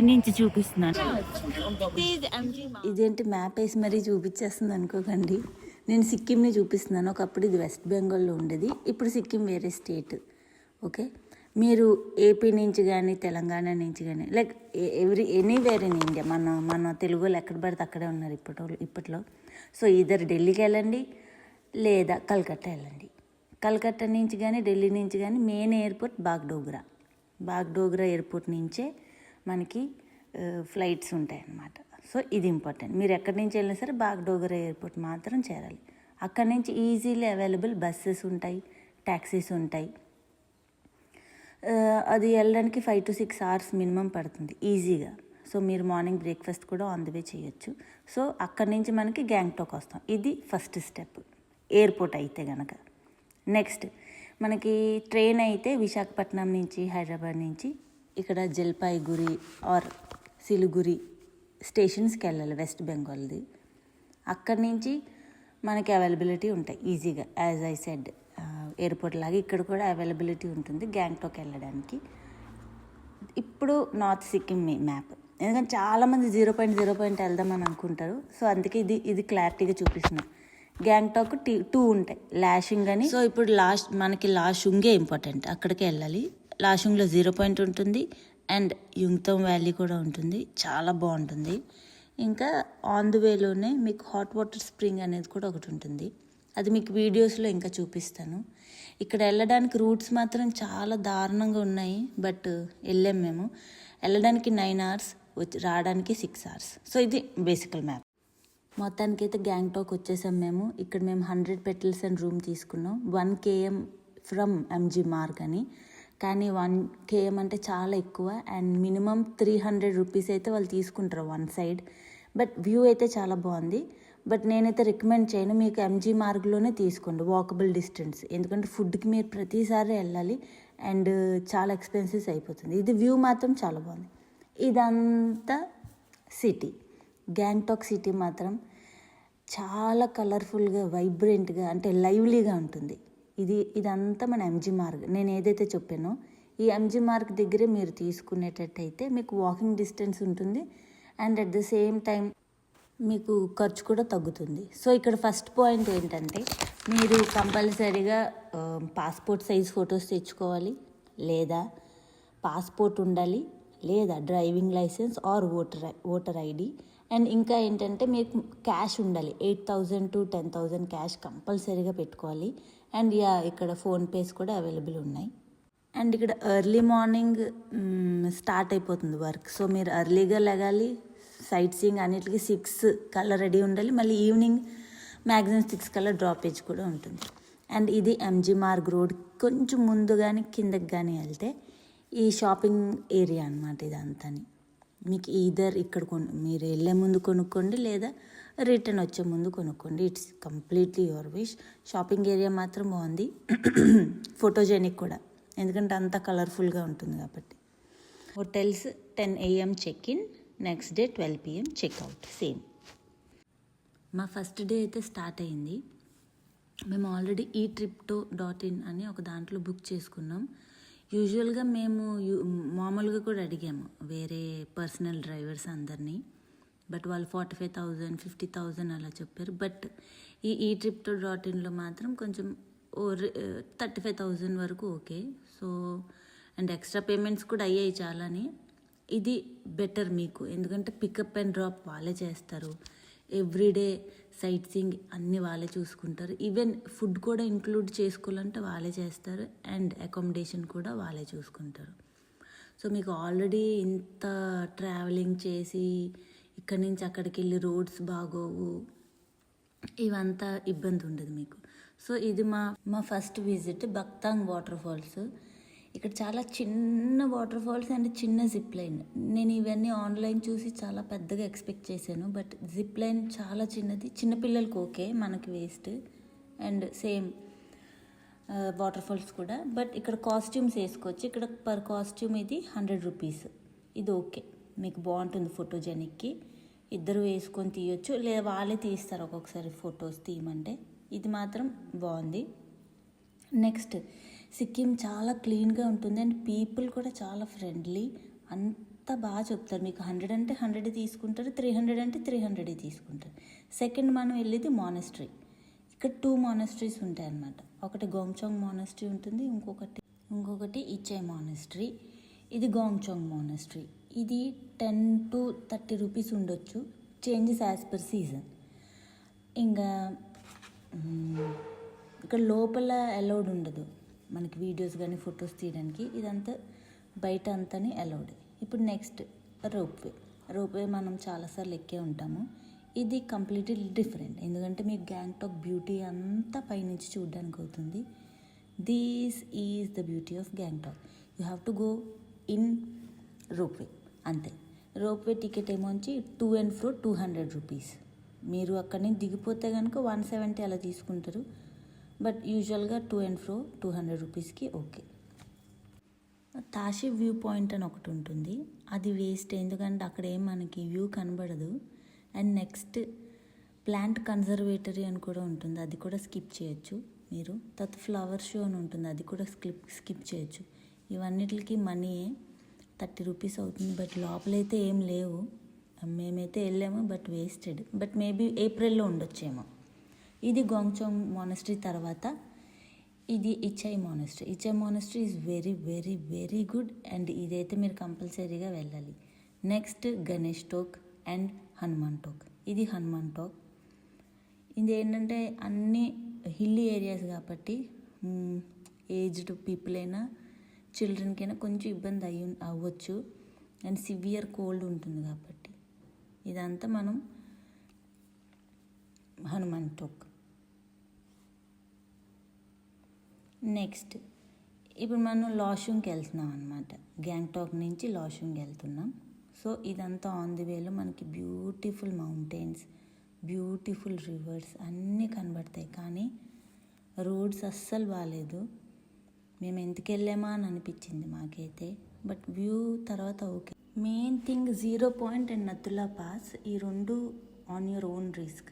నుంచి చూపిస్తున్నాను. ఇదేంటి మ్యాప్ వేసి మరీ చూపించేస్తుంది అనుకోకండి. నేను సిక్కింని చూపిస్తున్నాను. ఒకప్పుడు ఇది వెస్ట్ బెంగాల్లో ఉండేది, ఇప్పుడు సిక్కిం వేరే స్టేట్. ఓకే, మీరు ఏపీ నుంచి కానీ తెలంగాణ నుంచి కానీ లైక్ ఎనీవేర్ ఇన్ ఇండియా, మన తెలుగులో ఎక్కడ పడితే అక్కడే ఉన్నారు ఇప్పట్లో. సో ఇద్దరు ఢిల్లీకి వెళ్ళండి లేదా కలకత్తా వెళ్ళండి. కలకత్తా నుంచి కానీ ఢిల్లీ నుంచి కానీ మెయిన్ ఎయిర్పోర్ట్ బాగ్డోగ్రా ఎయిర్పోర్ట్ నుంచే మనకి ఫ్లైట్స్ ఉంటాయి అన్నమాట. సో ఇది ఇంపార్టెంట్. మీరు ఎక్కడి నుంచి వెళ్ళినా సరే బాగ్డోగ్రా ఎయిర్పోర్ట్ మాత్రం చేరాలి. అక్కడి నుంచి ఈజీలీ అవైలబుల్ బస్సెస్ ఉంటాయి, ట్యాక్సీస్ ఉంటాయి. అది వెళ్ళడానికి 5 to 6 hours మినిమం పడుతుంది ఈజీగా. సో మీరు మార్నింగ్ బ్రేక్ఫాస్ట్ కూడా ఆన్ ది వే చేయొచ్చు. సో అక్కడి నుంచి మనకి గ్యాంగ్టాక్ వస్తాం. ఇది ఫస్ట్ స్టెప్ ఎయిర్పోర్ట్ అయితే కనుక. నెక్స్ట్ మనకి ట్రైన్ అయితే విశాఖపట్నం నుంచి హైదరాబాద్ నుంచి ఇక్కడ జల్పాయిగురి ఆర్ సిలిగురి స్టేషన్స్కి వెళ్ళాలి వెస్ట్ బెంగాల్ది. అక్కడి నుంచి మనకి అవైలబిలిటీ ఉంటాయి ఈజీగా. యాజ్ ఐ సెడ్ ఎయిర్పోర్ట్ లాగా ఇక్కడ కూడా అవైలబిలిటీ ఉంటుంది గ్యాంగ్టాక్ వెళ్ళడానికి. ఇప్పుడు నార్త్ సిక్కిం మ్యాప్, ఎందుకంటే చాలామంది 0.0 వెళ్దామని అనుకుంటారు. సో అందుకే ఇది క్లారిటీగా చూపిస్తున్నాను. గ్యాంగ్టాక్ 2 ఉంటాయి, లాషింగ్ అని. సో ఇప్పుడు మనకి లాషుంగే ఇంపార్టెంట్, అక్కడికి వెళ్ళాలి. లాషుంగ్లో 0 point ఉంటుంది అండ్ యుంగ్తోమ్ వ్యాలీ కూడా ఉంటుంది, చాలా బాగుంటుంది. ఇంకా ఆన్ ది వేలోనే మీకు హాట్ వాటర్ స్ప్రింగ్ అనేది కూడా ఒకటి ఉంటుంది. అది మీకు వీడియోస్లో ఇంకా చూపిస్తాను. ఇక్కడ వెళ్ళడానికి రూట్స్ మాత్రం చాలా దారుణంగా ఉన్నాయి, బట్ వెళ్ళాం మేము. వెళ్ళడానికి 9 hours, రావడానికి 6 hours. సో ఇది బేసికల్ మ్యాప్. మొత్తానికి అయితే గ్యాంగ్టాక్ వచ్చేసాం మేము. ఇక్కడ మేము 100 petals అండ్ రూమ్ తీసుకున్నాం. 1 km ఫ్రమ్ ఎంజీ మార్గ్ అని. కానీ 1 km అంటే చాలా ఎక్కువ అండ్ మినిమం 300 rupees అయితే వాళ్ళు తీసుకుంటారు వన్ సైడ్. బట్ వ్యూ అయితే చాలా బాగుంది. బట్ నేనైతే రికమెండ్ చేయను, మీకు ఎంజీ మార్గ్లోనే తీసుకోండి, వాకబుల్ డిస్టెన్స్. ఎందుకంటే ఫుడ్కి మీరు ప్రతిసారి వెళ్ళాలి అండ్ చాలా ఎక్స్పెన్సివ్స్ అయిపోతుంది. ఇది వ్యూ మాత్రం చాలా బాగుంది. ఇదంతా సిటీ, గ్యాంగ్టాక్ సిటీ మాత్రం చాలా కలర్ఫుల్గా, వైబ్రెంట్గా, అంటే లైవ్లీగా ఉంటుంది. ఇదంతా మన ఎంజీ మార్గ్. నేను ఏదైతే చెప్పానో ఈ ఎంజీ మార్గ్ దగ్గరే మీరు తీసుకునేటట్టయితే మీకు వాకింగ్ డిస్టెన్స్ ఉంటుంది and at the same time మీకు ఖర్చు కూడా తగ్గుతుంది. సో ఇక్కడ ఫస్ట్ పాయింట్ ఏంటంటే మీరు కంపల్సరీగా పాస్పోర్ట్ సైజ్ ఫొటోస్ తెచ్చుకోవాలి, లేదా పాస్పోర్ట్ ఉండాలి, లేదా driving licence or voter ID. And ఇంకా ఏంటంటే మీకు క్యాష్ ఉండాలి, 8,000 to 10,000 క్యాష్ కంపల్సరీగా పెట్టుకోవాలి. అండ్ ఇక్కడ ఫోన్పేస్ కూడా అవైలబుల్ ఉన్నాయి. అండ్ ఇక్కడ ఎర్లీ మార్నింగ్ స్టార్ట్ అయిపోతుంది వర్క్. సో మీరు ఎర్లీగా లెగాలి, సైట్ సీయింగ్ అన్నిటికీ 6 కల్లా రెడీ ఉండాలి. మళ్ళీ ఈవినింగ్ మ్యాక్సిమం 6 కల్లా డ్రాపేజ్ కూడా ఉంటుంది. అండ్ ఇది ఎంజీ మార్గ్ రోడ్ కొంచెం ముందు కానీ కిందకి కానీ వెళ్తే ఈ షాపింగ్ ఏరియా అనమాట ఇదంతా. మీకు ఇక్కడ మీరు వెళ్ళే ముందు కొనుక్కోండి, లేదా రిటర్న్ వచ్చే ముందు కొనుక్కోండి. It's completely your wish. Shopping area మాత్రం బాగుంది, ఫోటోజెనిక్ కూడా, ఎందుకంటే అంతా కలర్ఫుల్గా ఉంటుంది కాబట్టి. Hotels 10 AM check in, next day 12 PM checkout. Same మా ఫస్ట్ డే అయితే స్టార్ట్ అయింది. మేము ఆల్రెడీ eTripto.in అని ఒక దాంట్లో బుక్ చేసుకున్నాం. యూజువల్గా మేము మామూలుగా కూడా అడిగాము వేరే పర్సనల్ డ్రైవర్స్ అందరినీ, బట్ వాళ్ళు 45,000 50,000 అలా చెప్పారు. బట్ ఈ eTripto.inలో మాత్రం కొంచెం 35,000 వరకు okay. So and extra payments కూడా అయ్యాయి చాలానే. ఇది బెటర్ మీకు, ఎందుకంటే పికప్ అండ్ డ్రాప్ వాళ్ళే చేస్తారు, ఎవ్రీడే సైట్ సీయింగ్ అన్నీ వాళ్ళే చూసుకుంటారు. ఈవెన్ ఫుడ్ కూడా ఇంక్లూడ్ చేసుకోవాలంటే వాళ్ళే చేస్తారు అండ్ అకామిడేషన్ కూడా వాళ్ళే చూసుకుంటారు. సో మీకు ఆల్రెడీ ఇంత ట్రావెలింగ్ చేసి ఇక్కడి నుంచి అక్కడికి వెళ్ళి రోడ్స్ బాగోవు, ఇవంతా ఇబ్బంది ఉండదు మీకు. సో ఇది మా ఫస్ట్ విజిట్ బక్తాంగ్ వాటర్ ఫాల్స్. ఇక్కడ చాలా చిన్న వాటర్ ఫాల్స్ అండ్ చిన్న జిప్ లైన్. నేను ఇవన్నీ ఆన్లైన్ చూసి చాలా పెద్దగా ఎక్స్పెక్ట్ చేశాను, బట్ జిప్ లైన్ చాలా చిన్నది, చిన్నపిల్లలకి ఓకే, మనకి waste. And same waterfalls కూడా, బట్ ఇక్కడ కాస్ట్యూమ్స్ వేసుకోవచ్చు. ఇక్కడ పర్ కాస్ట్యూమ్ ఇది 100 rupees. ఇది ఓకే, మీకు బాగుంటుంది ఫోటోజెనిక్కి. ఇద్దరు వేసుకొని తీయొచ్చు, లేదా వాళ్ళే తీస్తారు ఒక్కొక్కసారి ఫొటోస్ తీయమంటే. ఇది మాత్రం బాగుంది. నెక్స్ట్ సిక్కిం చాలా క్లీన్గా ఉంటుంది అండ్ పీపుల్ కూడా చాలా ఫ్రెండ్లీ. అంత బాగా చెప్తారు. మీకు 100 అంటే 100 తీసుకుంటారు, 300 అంటే 300 తీసుకుంటారు. సెకండ్ మనం వెళ్ళేది మానెస్ట్రీ. ఇక్కడ 2 మానెస్ట్రీస్ ఉంటాయి అన్నమాట. ఒకటి గోంగ్చాంగ్ మానెస్ట్రీ ఉంటుంది, ఇంకొకటి ఇచ్చై మానెస్ట్రీ. ఇది గోంగ్చాంగ్ మానెస్ట్రీ. ఇది 10 to 30 రూపీస్ ఉండొచ్చు, చేంజెస్ యాజ్ పర్ సీజన్. ఇంకా ఇక్కడ లోపల అలౌడ్ ఉండదు మనకి వీడియోస్ కానీ ఫొటోస్ తీయడానికి. ఇదంతా బయట అంతానే అలౌడ్. ఇప్పుడు నెక్స్ట్ రోప్వే మనం చాలాసార్లు ఎక్కే ఉంటాము. ఇది కంప్లీట్లీ డిఫరెంట్, ఎందుకంటే మీకు గ్యాంగ్టాక్ బ్యూటీ అంతా పైనుంచి చూడడానికి అవుతుంది. This is the beauty of Gangtok. You have to go in ropeway అంతే. రోప్వే టికెట్ ఏమో వచ్చి 2 and fro 200 రూపీస్. మీరు అక్కడి నుంచి దిగిపోతే కనుక 170 అలా తీసుకుంటారు. బట్ యూజువల్గా 2 and fro 200 రూపీస్కి ఓకే. తాషి వ్యూ పాయింట్ అని ఒకటి ఉంటుంది, అది వేస్ట్, ఎందుకంటే అక్కడ ఏం మనకి వ్యూ కనబడదు. అండ్ నెక్స్ట్ ప్లాంట్ కన్జర్వేటరీ అని కూడా ఉంటుంది, అది కూడా స్కిప్ చేయొచ్చు మీరు. తర్వాత ఫ్లవర్ షో అని ఉంటుంది, అది కూడా స్కిప్ చేయొచ్చు. ఇవన్నిటికి మనీయే 30 రూపీస్ అవుతుంది. బట్ లోపలైతే ఏం లేవు, మేమైతే వెళ్ళాము బట్ వేస్టెడ్. బట్ మేబీ ఏప్రిల్లో ఉండొచ్చేమో. ఇది గోంగ్చాంగ్ మానెస్ట్రీ. తర్వాత ఇది Enchey monastery is very very very good and ఇదైతే మీరు కంపల్సరీగా వెళ్ళాలి. Next Ganesh Tok and Hanuman Tok. ఇది హనుమాన్ టోక్. ఇది ఏంటంటే అన్ని హిల్లీ ఏరియాస్ కాబట్టి ఏజ్డ్ పీపుల్ అయినా చిల్డ్రన్కైనా కొంచెం ఇబ్బంది అవ్వచ్చు అండ్ సివియర్ కోల్డ్ ఉంటుంది కాబట్టి. ఇదంతా మనం హనుమాన్ టోక్. నెక్స్ట్ ఇప్పుడు మనం లాషుంగ్కి వెళ్తున్నాం అనమాట. గ్యాంగ్టాక్ నుంచి లాషుంగ్ వెళ్తున్నాం. సో ఇదంతా ఆన్ ది వేలో మనకి బ్యూటిఫుల్ మౌంటైన్స్, బ్యూటిఫుల్ రివర్స్ అన్నీ కనబడతాయి. కానీ రోడ్స్ అస్సలు బాగాలేదు. మేము ఎందుకు వెళ్ళామా అని అనిపించింది మాకైతే. బట్ వ్యూ తర్వాత okay. Main thing 0 point and Nathula pass, ఈ 2 on your own risk.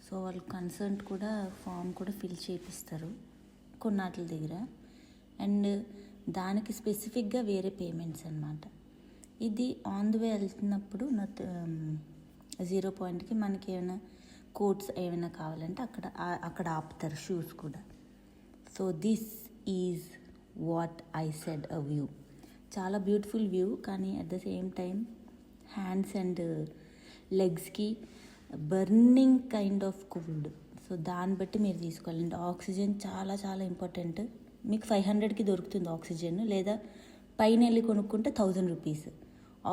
So వాళ్ళు కన్సర్న్ కూడా ఫామ్ కూడా ఫిల్ చేపిస్తారు కొన్నాట్ల దగ్గర. అండ్ దానికి స్పెసిఫిక్గా వేరే పేమెంట్స్ అనమాట. ఇది ఆన్ ది వే వెళ్తున్నప్పుడు 0 పాయింట్కి మనకి ఏమైనా కోట్స్ ఏమైనా కావాలంటే అక్కడ ఆపుతారు, షూస్ కూడా. So this is what I said a view. చాలా బ్యూటిఫుల్ వ్యూ, కానీ at the same time hands and లెగ్స్కి burning kind of cold. So దాన్ని బట్టి మీరు తీసుకోవాలంటే ఆక్సిజన్ చాలా చాలా ఇంపార్టెంట్. మీకు 500కి దొరుకుతుంది ఆక్సిజన్, లేదా పైన వెళ్ళి కొనుక్కుంటే 1000 రూపీస్.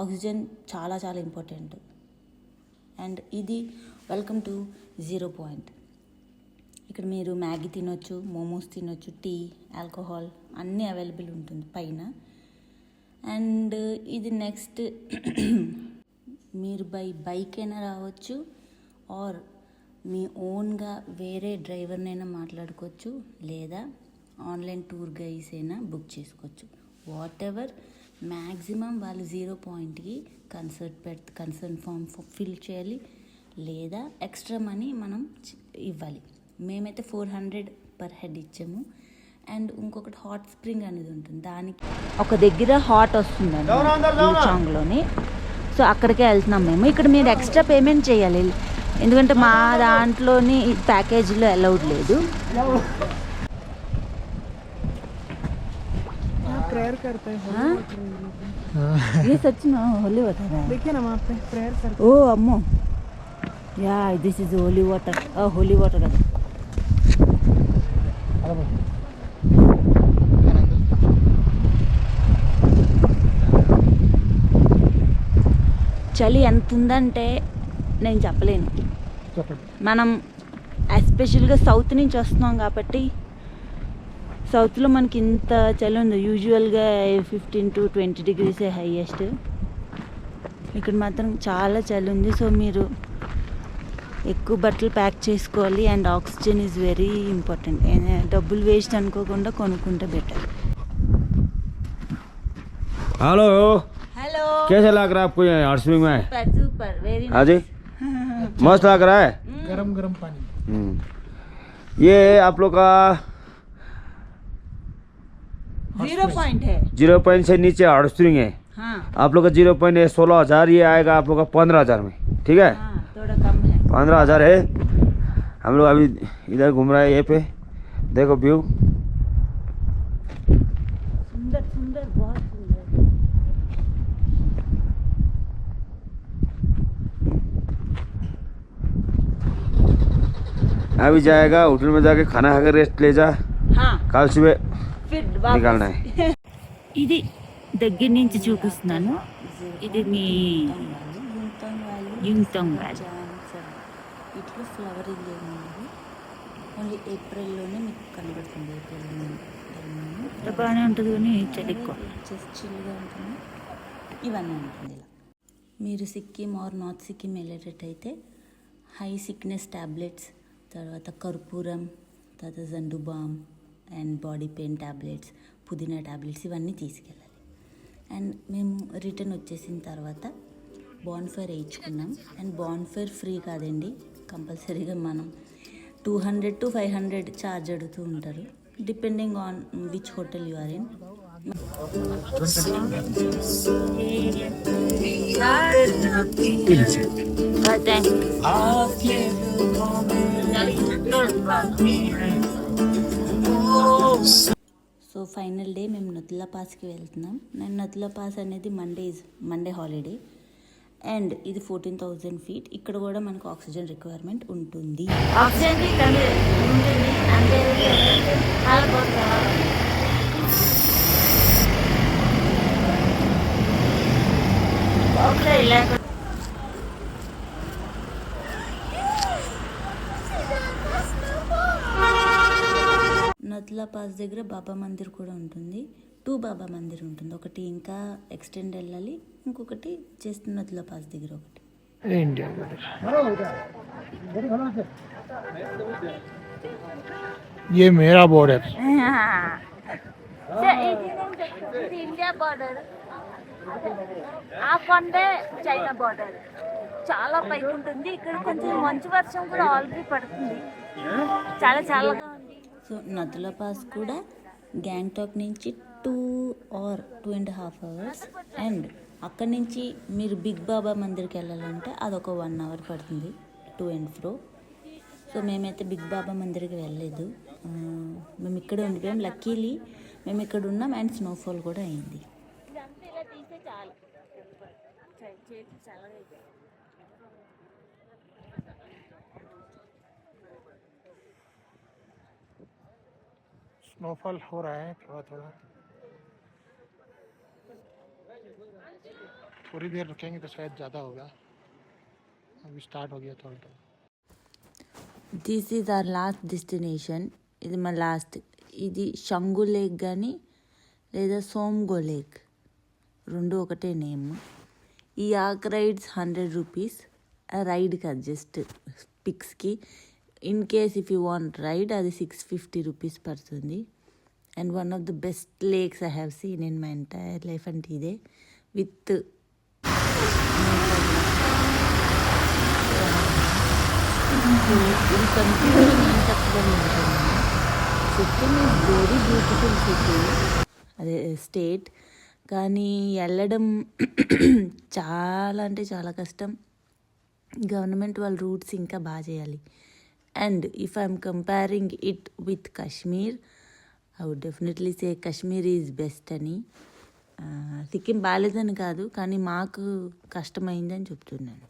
ఆక్సిజన్ చాలా చాలా ఇంపార్టెంట్. అండ్ ఇది వెల్కమ్ టు 0 పాయింట్. ఇక్కడ మీరు మ్యాగీ తినొచ్చు, మోమోస్ తినొచ్చు, టీ, ఆల్కహాల్ అన్నీ అవైలబుల్ ఉంటుంది పైన. అండ్ ఇది నెక్స్ట్ మీరు బైక్ అయినా రావచ్చు ఆర్ మీ ఓన్గా వేరే డ్రైవర్నైనా మాట్లాడుకోవచ్చు, లేదా ఆన్లైన్ టూర్ గైడ్స్ అయినా బుక్ చేసుకోవచ్చు. వాట్ ఎవర్ మ్యాక్సిమం వాళ్ళు 0 పాయింట్కి కన్సర్న్ ఫామ్ ఫిల్ చేయాలి, లేదా ఎక్స్ట్రా మనీ మనం ఇవ్వాలి. మేమైతే 400 పర్ హెడ్ ఇచ్చాము. అండ్ ఇంకొకటి హాట్ స్ప్రింగ్ అనేది ఉంటుంది, దానికి ఒక దగ్గర హాట్ వస్తుందండి చాంగ్లోని. సో అక్కడికే వెళ్తున్నాం మేము. ఇక్కడ మీరు ఎక్స్ట్రా పేమెంట్ చేయాలి, ఎందుకంటే మా దాంట్లోని ప్యాకేజీలో అలౌడ్ లేదు. प्रेयर करते हैं ये सच में होली वाटर है, देखिए ना वहाँ पे प्रेयर करते ओ अम्मो या this is holy water. Holy water అది చలి ఎంత ఉందంటే నేను చెప్పలేను. మనం ఎస్పెషల్గా సౌత్ నుంచి వస్తున్నాం కాబట్టి సౌత్లో మనకి ఇంత చలి ఉంది. యూజువల్గా 15 to 20 degrees హైయెస్ట్. ఇక్కడ మాత్రం చాలా చలి ఉంది. సో మీరు ఎక్కువ బట్టలు ప్యాక్ చేసుకోవాలి. And oxygen is very important. డబ్బులు వేస్ట్ అనుకోకుండా కొనుక్కుంటే బెటర్. हेलो हेलो, कैसे लग रहा है आपको यहाँ स्विमिंग में? सुपर वेरी हाँ जी, मस्त लग रहा है. गरम गरम पानी. ये आप लोग का 0 पॉइंट है 0 पॉइंट से नीचे हॉट स्प्रिंग है। हाँ आप लोग का 0.16,000 ये आएगा आप लोग का 15,000 में, ठीक है। हाँ थोड़ा कम है 15,000 है। हम लोग अभी इधर घूम रहे हैं, ये पे देखो व्यू। सुंदर सुंदर बहुत सुंदर। अभी जाएगा होटल में जाके खाना खाकर रेस्ट ले जा, हाँ कल सुबह फिर निकालना है। ఇది దగ్గర నుంచి చూపిస్తున్నాను. ఇది మీ యూంగ్టాంగ్ వ్యాలీ. ఇట్లా ఫ్లవరింగ్ ఏముంది ఓన్లీ ఏప్రిల్లోనే మీకు కనబడుతుంది. ఇక్కడ బాగానే ఉంటుంది కానీ చలి ఎక్కువ. జస్ట్ చిల్గా ఉంటుంది. ఇవన్నీ ఉంటుంది ఇలా. మీరు సిక్కిం ఆర్ నార్త్ సిక్కిం వెళ్ళేటట్టయితే హై సిక్నెస్ ట్యాబ్లెట్స్, తర్వాత కర్పూరం, తర్వాత Zandu balm and body pain tablets, పుదీనా ట్యాబ్లెట్స్ ఇవన్నీ తీసుకెళ్ళాలి. అండ్ మేము రిటర్న్ వచ్చేసిన తర్వాత బాన్ఫైర్ వేయించుకున్నాం. అండ్ బాన్ఫైర్ ఫ్రీ కాదండి, కంపల్సరీగా మనం 200 to 500 ఛార్జ్ అడుగుతూ ఉంటారు, depending on which hotel you are in. So final day మేము నతులా పాస్కి వెళ్తున్నాం. నేను నతులా పాస్ అనేది మండే హాలిడే అండ్ ఇది 14,000 feet. ఇక్కడ కూడా మనకు ఆక్సిజన్ రిక్వైర్మెంట్ ఉంటుంది. నతులా పాస్ దగ్గర బాబా మందిర్ కూడా ఉంటుంది. 2 బాబా మందిర్ ఉంటుంది. ఒకటి ఇంకా ఎక్స్టెండ్ వెళ్ళాలి, ఇంకొకటి జస్ట్ నతులా పాస్ దగ్గర ఒకటి. इंडिया ये मेरा बॉर्डर ఇండియా బార్డర్, ఆ కొండే చైనా బార్డర్. చాలా పైకి ఉంటుంది. ఇక్కడ కొంచెం మంచు వర్షం కూడా ఆల్రెడీ పడుతుంది. చాలా చల్లగా ఉంది. సో నతులా పాస్ కూడా గ్యాంగ్టాక్ నుంచి 2 or 2.5 hours. అండ్ అక్కడి నుంచి మీరు బిగ్ బాబా మందిర్కి వెళ్ళాలంటే అదొక 1 hour పడుతుంది, టు అండ్ ఫ్రో. సో మేమైతే బిగ్ బాబా మందిర్కి వెళ్ళలేదు, మేము ఇక్కడే ఉండిపోయాం. లక్కీలీ మేము ఇక్కడ ఉన్నాం అండ్ స్నోఫాల్ కూడా అయింది. ఇదంతా ఇలా తీస్తే చాలు, చేతి చల్లగా అయిపోయింది. स्नोफॉल हो रहा है थोड़ा थोड़ा, थोड़ी देर रुकेंगे तो शायद ज़्यादा होगा. अभी स्टार्ट हो गया थोड़ा थोड़ा. This is our last destination. ఇది మా లాస్ట్. ఇది షంగు లేక్ కానీ లేదా సోమ్గో లేక్, రెండు ఒకటే నేమ్. ఈ యాక్ రైడ్స్ 100 rupees. రైడ్ కాదు, జస్ట్ పిక్స్కి. In case if you want ride అది 650 rupees పడుతుంది. And one of the best lakes I have seen in my entire life అంటే ఇదే, విత్ ఇది కంటిన్యూ నేను చెప్పడం ఉంటుంది. Sikkim is very beautiful city, అదే స్టేట్. కానీ వెళ్ళడం చాలా అంటే చాలా కష్టం. గవర్నమెంట్ వాళ్ళ రూట్స్ ఇంకా బాగా చేయాలి. And if I'm comparing it with Kashmir, I would definitely say Kashmir is best అని. సిక్కిం బాగాలేదని కాదు, కానీ మాకు కష్టమైందని చెప్తున్నాను.